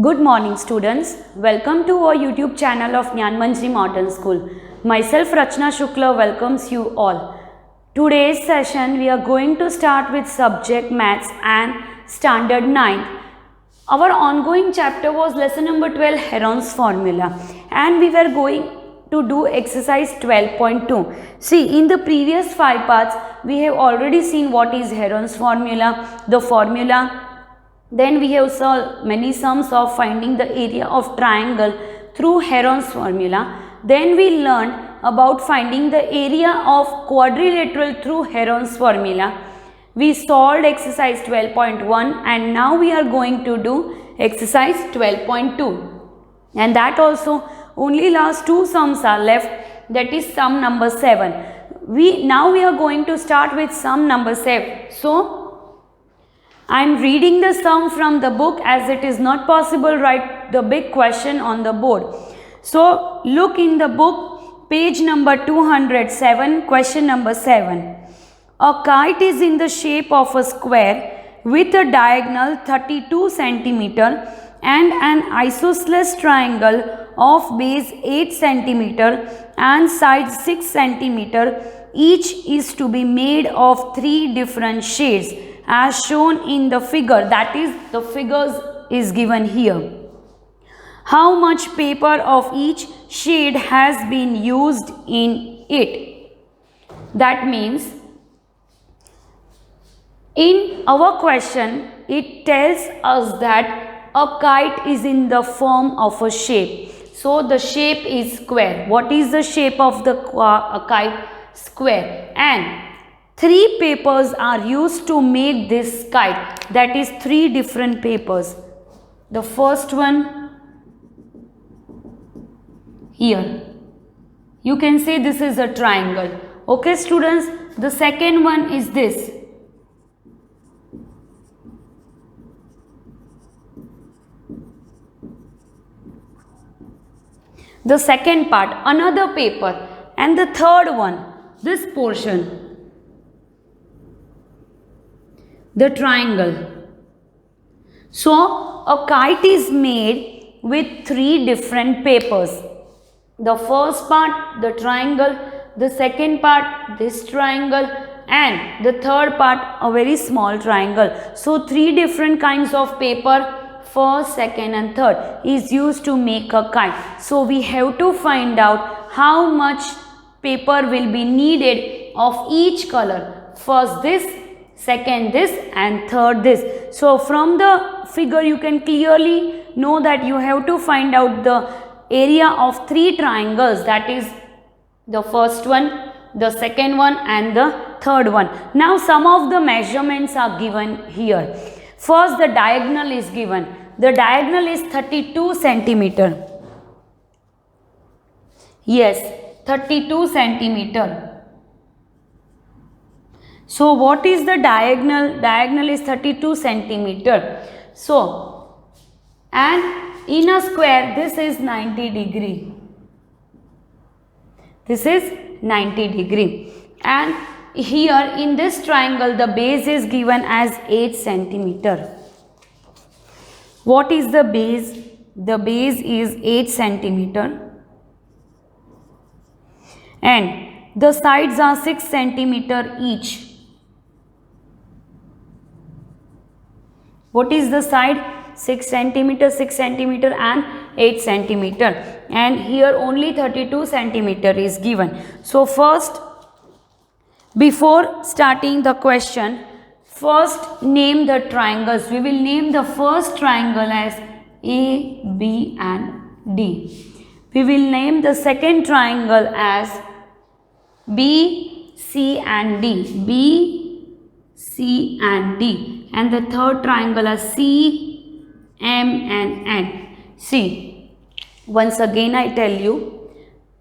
Good morning students. Welcome to our YouTube channel of Jnanmanjri Modern School. Myself Rachana Shukla welcomes you all. Today's session we are going to start with subject maths and standard 9. Our ongoing chapter was lesson number 12 Heron's formula and we were going to do exercise 12.2. See, in the previous 5 parts we have already seen what is Heron's formula, the formula. Then we have solved many sums of finding the area of triangle through Heron's formula. Then we learned about finding the area of quadrilateral through Heron's formula. We solved exercise 12.1 and now we are going to do exercise 12.2. And that also only last 2 sums are left, that is sum number 7. Now we are going to start with sum number 7. So I am reading the sum from the book as it is not possible write the big question on the board. So look in the book, page number 207, question number 7. A kite is in the shape of a square with a diagonal 32 centimeter and an isosceles triangle of base 8 centimeter and sides 6 centimeter. Each is to be made of 3 different shades as shown in the figure, that is the figures is given here. How much paper of each shade has been used in it? That means in our question it tells us that a kite is in the form of a shape. So the shape is square. What is the shape of the kite? Square. And 3 papers are used to make this kite, that is 3 different papers. The first one here, you can say this is a triangle. Okay students, the second one is this. The second part, another paper, and the third one, this portion, the triangle. So a kite is made with 3 different papers. The first part, the triangle, the second part, this triangle, and the third part, a very small triangle. So 3 different kinds of paper, first, second and third, is used to make a kite. So we have to find out how much paper will be needed of each color. First this, second this and third this. So from the figure you can clearly know that you have to find out the area of 3 triangles, that is the first one, the second one and the third one. Now some of the measurements are given here. First the diagonal is given. The diagonal is 32 centimeter. Yes, 32 centimeter. So what is the diagonal? Diagonal is 32 centimeter. So, and in a square this is 90 degree. This is 90 degree. And here in this triangle the base is given as 8 centimeter. What is the base? The base is 8 centimeter. And the sides are 6 centimeter each. What is the side? 6 centimeter, 6 centimeter and 8 centimeter. And here only 32 centimeter is given. So first, before starting the question, first name the triangles. We will name the first triangle as A, B and D. We will name the second triangle as B, C and D. B, C and D. And the third triangle is C, M and N. See, once again I tell you,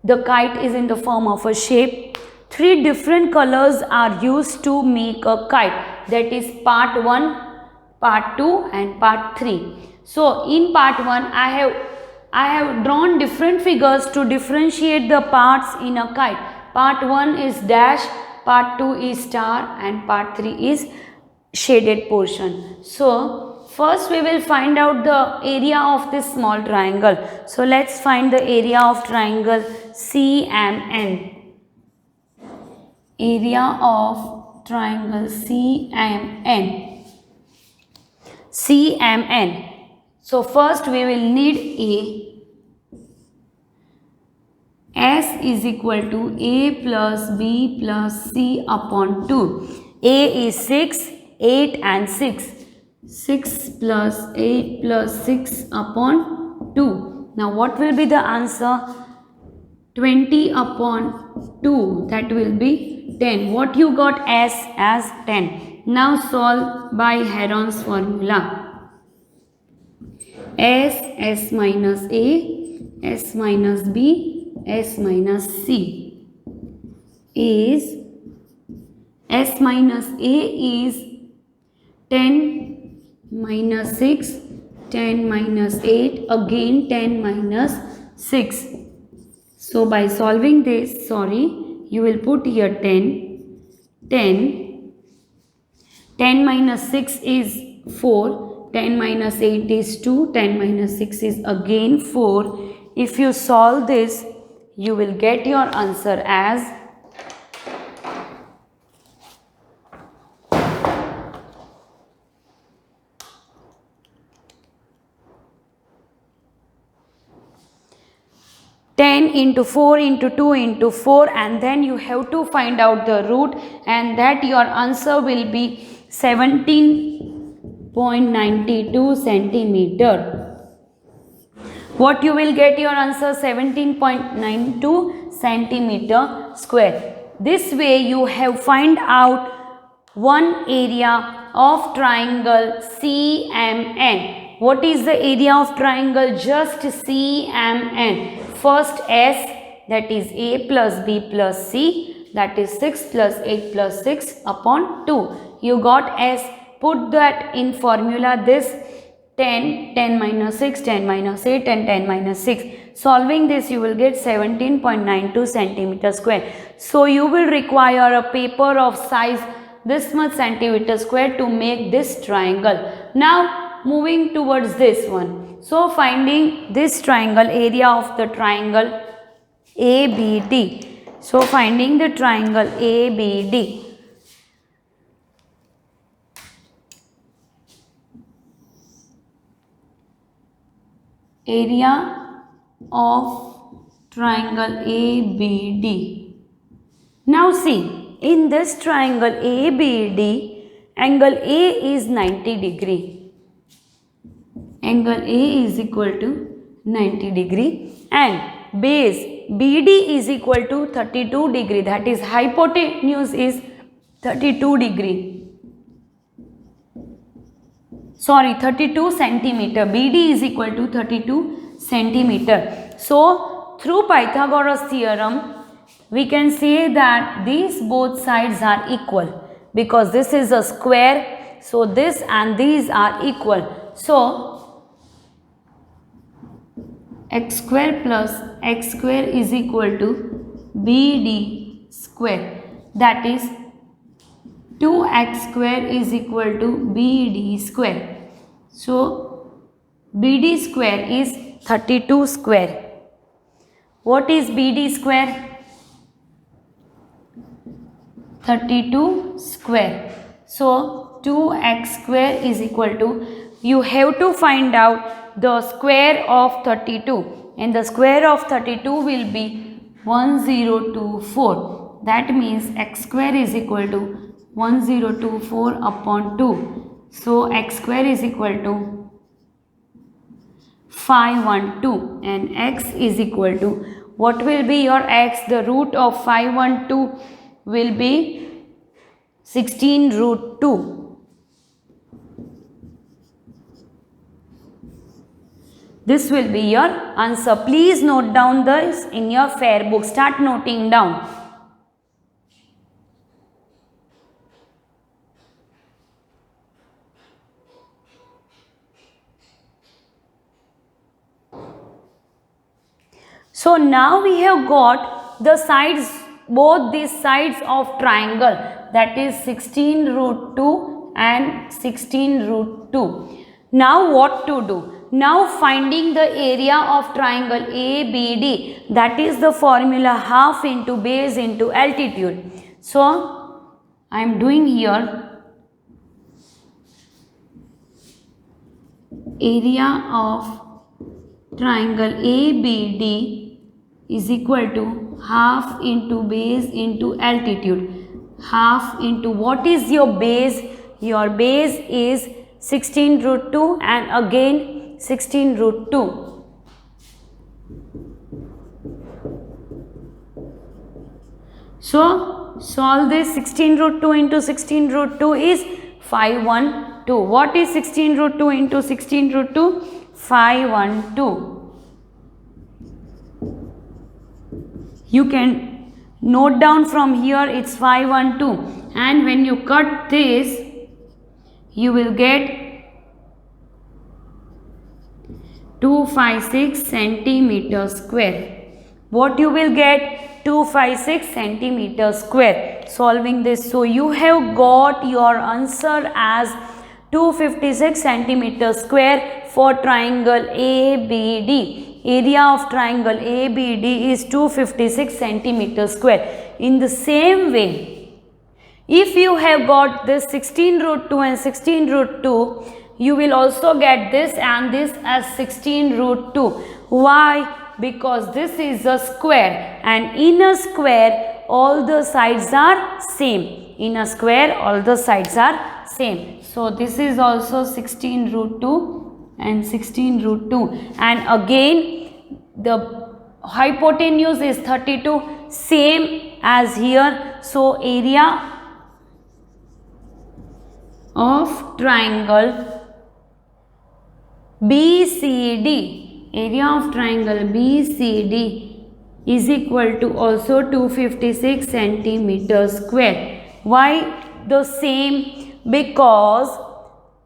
the kite is in the form of a shape. 3 different colors are used to make a kite. That is part 1, part 2 and part 3. So in part 1 I have drawn different figures to differentiate the parts in a kite. Part 1 is dash, part 2 is star and part 3 is shaded portion. So first we will find out the area of this small triangle. So let's find the area of triangle CMN. Area of triangle CMN. CMN. So first we will need A. S is equal to A plus B plus C upon 2. A is 6, 8 and 6. 6 plus 8 plus 6 upon 2. Now what will be the answer? 20 upon 2, that will be 10. What you got? S as 10. Now solve by Heron's formula. S minus A, S minus B, S minus C is, S minus A is 10 minus 6, 10 minus 8, again 10 minus 6. So by solving this, you will put here 10, 10, 10 minus 6 is 4, 10 minus 8 is 2, 10 minus 6 is again 4. If you solve this, you will get your answer as 10 into 4 into 2 into 4, and then you have to find out the root, and that your answer will be 17.92 centimeter. What you will get your answer? 17.92 centimeter square. This way you have find out one area of triangle CMN. What is the area of triangle? Just CMN. First S, that is A plus B plus C, that is 6 plus 8 plus 6 upon 2. You got S. Put that in formula, this 10, 10 minus 6, 10 minus 8 and 10 minus 6. Solving this, you will get 17.92 centimeter square. So you will require a paper of size this much centimeter square to make this triangle. Now moving towards this one. So finding this triangle, area of the triangle ABD. So finding the triangle ABD. Area of triangle ABD. Now see, in this triangle ABD, angle A is 90 degree. Angle A is equal to 90 degree and base BD is equal to 32 degree, that is hypotenuse is 32 degree. 32 centimeter. BD is equal to 32 centimeter. So through Pythagoras theorem, we can say that these both sides are equal because this is a square. So this and these are equal. So x square plus x square is equal to BD square, that is 2x square is equal to BD square. So BD square is 32 square. What is BD square? 32 square. So 2x square is equal to, you have to find out the square of 32, and the square of 32 will be 1024. That means x square is equal to 1024 upon 2. So x square is equal to 512 and x is equal to, what will be your x? The root of 512 will be 16 root 2. This will be your answer. Please note down this in your fair book. Start noting down. So now we have got the sides, both these sides of triangle, that is 16 root 2 and 16 root 2. Now what to do? Now finding the area of triangle ABD, that is the formula half into base into altitude. So I am doing here area of triangle ABD is equal to half into base into altitude. Half into what is your base? Your base is 16 root 2 and again 16 root 2. So solve this. 16 root 2 into 16 root 2 is 512. What is 16 root 2 into 16 root 2? 512. You can note down from here, it's 512, and when you cut this you will get 256 centimeter square. What you will get? 256 centimeter square. Solving this, so you have got your answer as 256 centimeter square for triangle ABD. Area of triangle ABD is 256 centimeter square. In the same way, if you have got this 16 root 2 and 16 root 2, you will also get this and this as 16 root 2. Why? Because this is a square, and in a square all the sides are same. In a square all the sides are same. So this is also 16 root 2 and 16 root 2, and again the hypotenuse is 32, same as here. So area of triangle BCD, area of triangle BCD is equal to also 256 centimeter square. Why the same? Because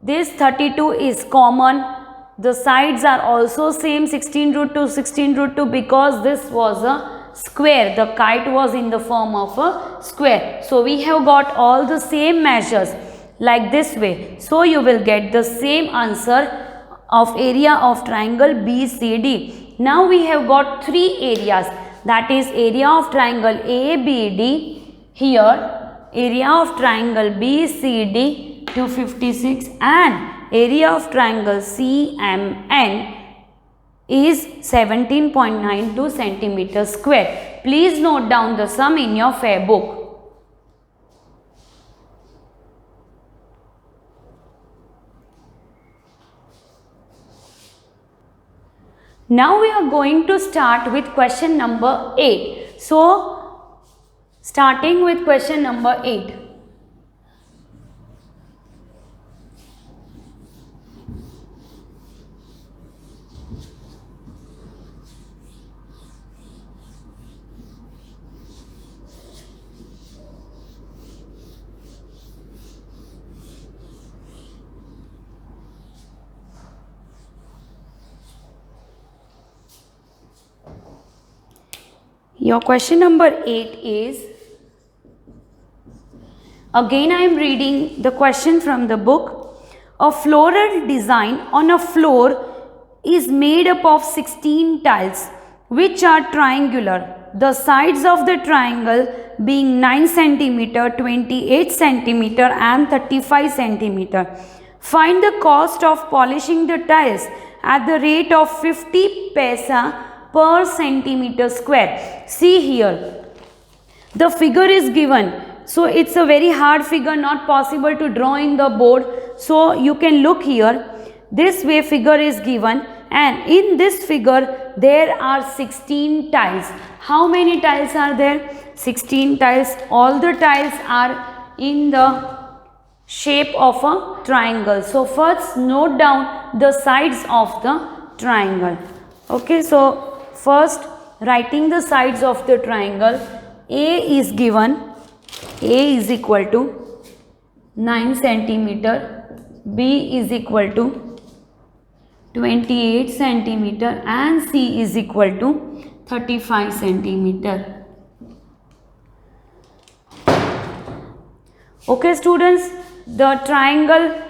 this 32 is common. The sides are also same, 16 root 2, 16 root 2, because this was a square. The kite was in the form of a square. So we have got all the same measures like this way. So you will get the same answer of area of triangle BCD. Now we have got three areas, that is area of triangle ABD here, area of triangle BCD 256, and area of triangle CMN is 17.92 centimeter square. Please note down the sum in your fair book. Now we are going to start with question number 8. So starting with question number 8. Your question number 8 is, again I am reading the question from the book. A floral design on a floor is made up of 16 tiles which are triangular. The sides of the triangle being 9 cm, 28 cm and 35 cm. Find the cost of polishing the tiles at the rate of 50 paisa per centimeter square. See here, the figure is given. So it's a very hard figure, not possible to draw in the board. So you can look here, this way figure is given, and in this figure there are 16 tiles. How many tiles are there? 16 tiles. All the tiles are in the shape of a triangle. So first note down the sides of the triangle. Okay, so first writing the sides of the triangle. A is given. A is equal to 9 centimeter, B is equal to 28 centimeter and C is equal to 35 centimeter. Okay students, the triangle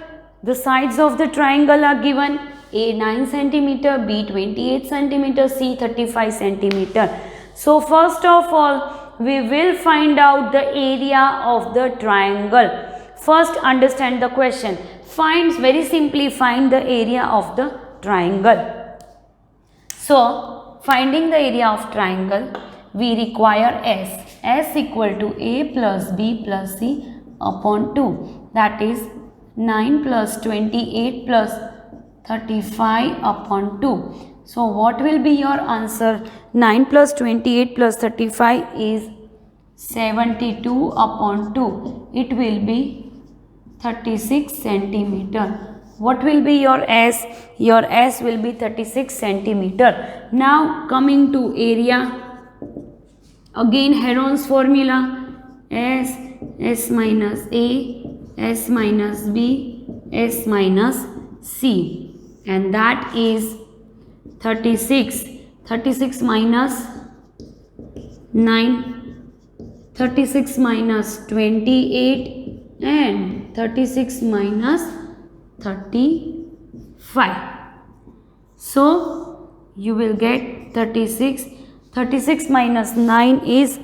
The sides of the triangle are given: A 9 centimeter, B 28 centimeter, C 35 centimeter. So first of all, we will find out the area of the triangle. First, understand the question. Very simply find the area of the triangle. So, finding the area of triangle, we require S. S equal to A plus B plus C upon 2. That is 9 plus 28 plus 35 upon 2. So, what will be your answer? 9 plus 28 plus 35 is 72 upon 2. It will be 36 centimeter. What will be your S? Your S will be 36 centimeter. Now coming to area, again Heron's formula: S minus A, S minus B, S minus C, and that is 36. 36 minus 9, 36 minus 28, and 36 minus 35. So you will get 36. 36 minus 9 is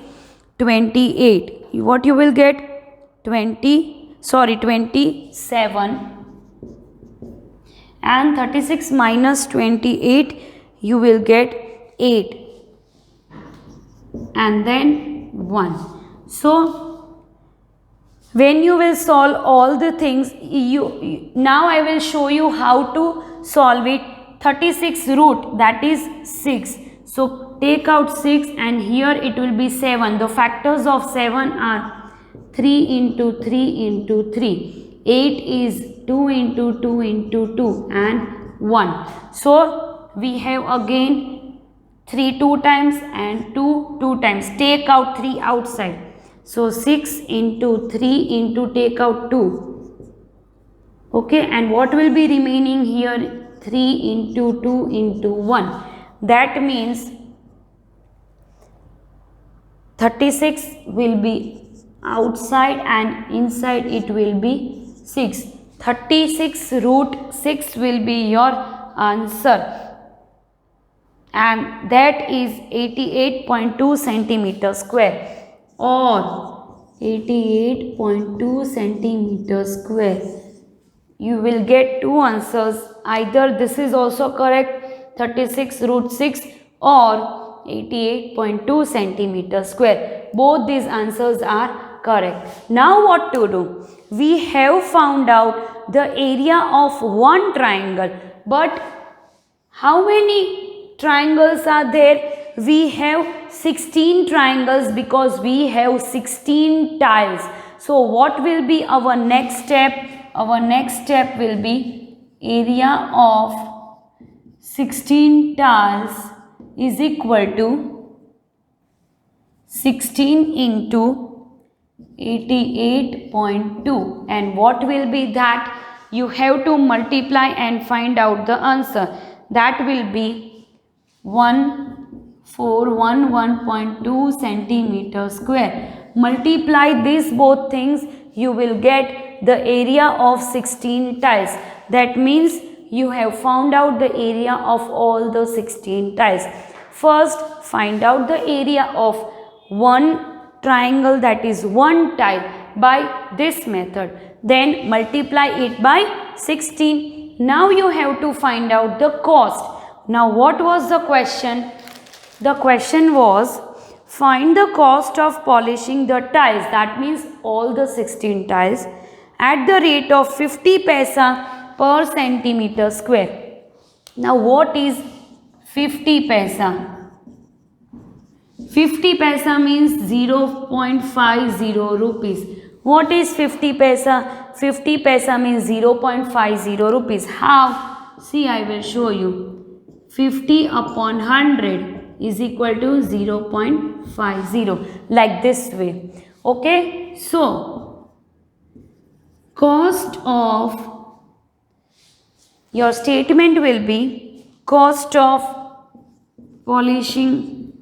28. What you will get? 27. And 36 minus 28, you will get 8. And then 1. So when you will solve all the things, now I will show you how to solve it. 36 root, that is 6. So take out 6 and here it will be 7. The factors of 7 are 3 into 3 into 3. 8 is 2 into 2 into 2 and 1. So we have again 3 2 times and 2 2 times. Take out 3 outside. So 6 into 3 into take out 2. Okay, and what will be remaining here? 3 into 2 into 1. That means 36 will be outside and inside it will be 6. 36 root 6 will be your answer. And that is 88.2 centimeter square. Or 88.2 centimeter square. You will get two answers. Either this is also correct, 36 root 6, or 88.2 centimeter square. Both these answers are correct. Now what to do? We have found out the area of one triangle. But how many triangles are there? We have 16 triangles because we have 16 tiles. So what will be our next step? Our next step will be area of 16 tiles is equal to 16 into 88.2. And what will be that? You have to multiply and find out the answer. That will be 1411.2 centimeter square. Multiply these both things, you will get the area of 16 tiles. That means you have found out the area of all the 16 tiles. First, find out the area of one triangle, that is one tile, by this method. Then multiply it by 16. Now you have to find out the cost. Now what was the question? The question was, find the cost of polishing the tiles, that means all the 16 tiles, at the rate of 50 paisa per centimeter square. Now what is 50 paisa? 50 paisa means 0.50 rupees. What is 50 paisa? 50 paisa means 0.50 rupees. How? See, I will show you. 50 upon 100 is equal to 0.50, like this way. Okay, so cost of your statement will be cost of polishing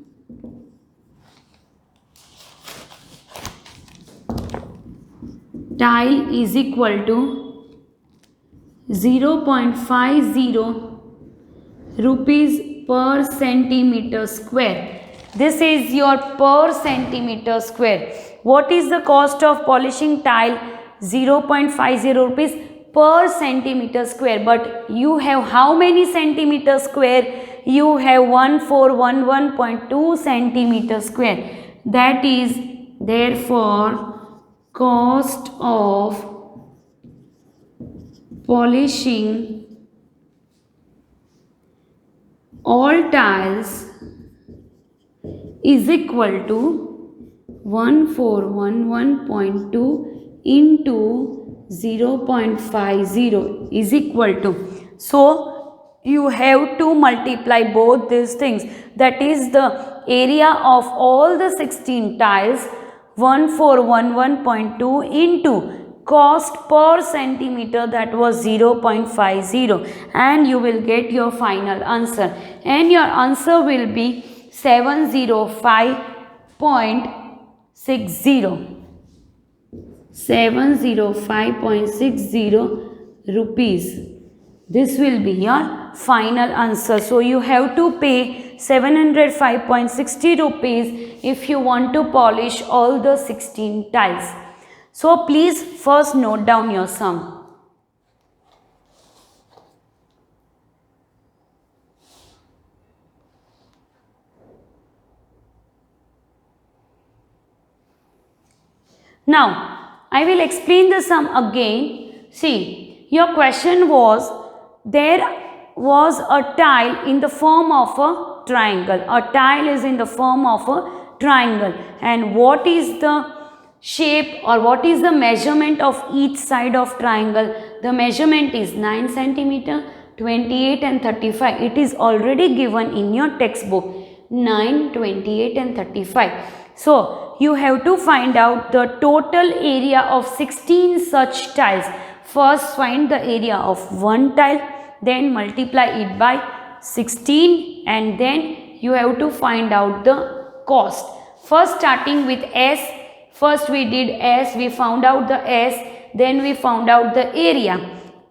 tile is equal to 0.50 rupees per centimeter square. This is your per centimeter square. What is the cost of polishing tile? 0.50 rupees per centimeter square. But you have how many centimeter square? You have 1411.2 centimeter square. That is therefore cost of polishing all tiles is equal to 1411.2 into 0.50 is equal to. So you have to multiply both these things. That is the area of all the 16 tiles, 1411.2 into cost per centimeter, that was 0.50, and you will get your final answer, and your answer will be 705.60 rupees. This will be your final answer. So you have to pay 705.60 rupees if you want to polish all the 16 tiles. So please first note down your sum. Now, I will explain the sum again. See, your question was, there was a tile in the form of a triangle. A tile is in the form of a triangle. And what is the shape or what is the measurement of each side of triangle? The measurement is 9 centimeter, 28 and 35. It is already given in your textbook. 9, 28 and 35. So, you have to find out the total area of 16 such tiles. First, find the area of one tile, then multiply it by 16, and then you have to find out the cost. First, starting with S. First, we did S, we found out the S, then we found out the area.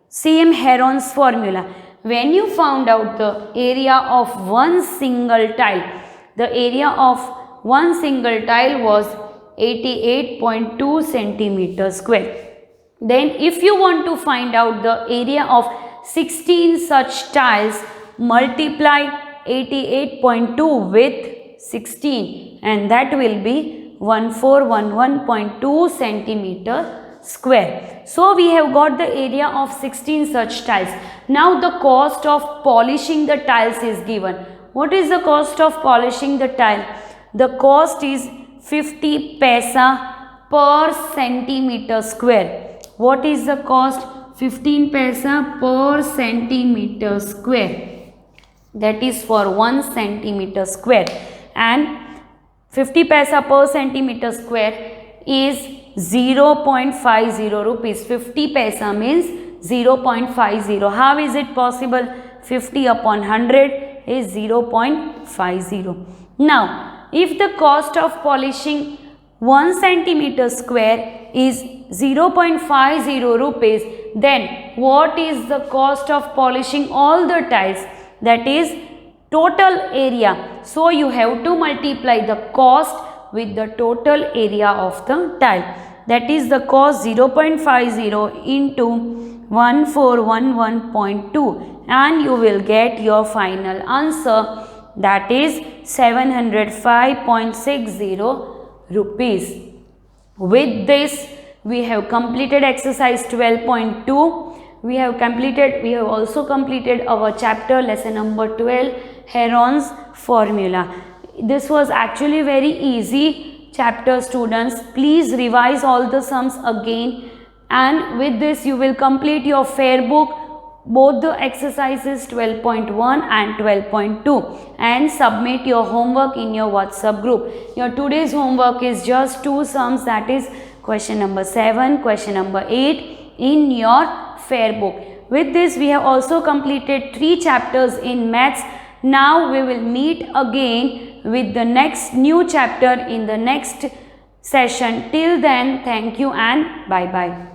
Same Heron's formula. When you found out the area of one single tile, the area of one single tile was 88.2 centimeter square. Then if you want to find out the area of 16 such tiles, multiply 88.2 with 16, and that will be 1411.2 centimeter square. So we have got the area of 16 such tiles. Now the cost of polishing the tiles is given. What is the cost of polishing the tile? The cost is 50 paisa per centimeter square. What is the cost? 15 paisa per centimeter square. That is for 1 centimeter square. And 50 paisa per centimeter square is 0.50 rupees. 50 paisa means 0.50. How is it possible? 50 upon 100 is 0.50. Now, if the cost of polishing 1 centimeter square is 0.50 rupees, then what is the cost of polishing all the tiles? That is total area. So you have to multiply the cost with the total area of the tile. That is the cost 0.50 into 1411.2, and you will get your final answer, that is 705.60 rupees. With this, we have completed exercise 12.2. We have also completed our chapter lesson number 12, Heron's formula. This was actually very easy chapter, students. Please revise all the sums again, and with this you will complete your fair book, both the exercises 12.1 and 12.2, and submit your homework in your WhatsApp group. Your today's homework is just 2 sums, that is question number 7, question number 8 in your fair book. With this, we have also completed 3 chapters in maths. Now we will meet again with the next new chapter in the next session. Till then, thank you and bye bye.